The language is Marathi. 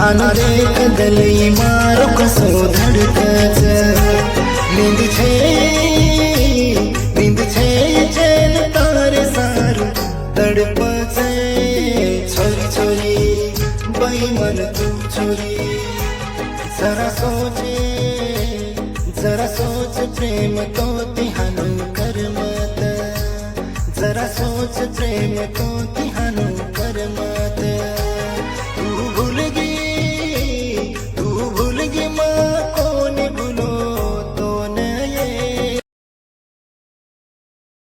आन देख दलई मारो कसो धड़कच नींद छे चैन तारे सारू तड़पच छोरी छोरी बेईमान तू छोरी जरा सोच प्रेम तो तिहानु कर मत जरा सोच प्रेम तो तिहानु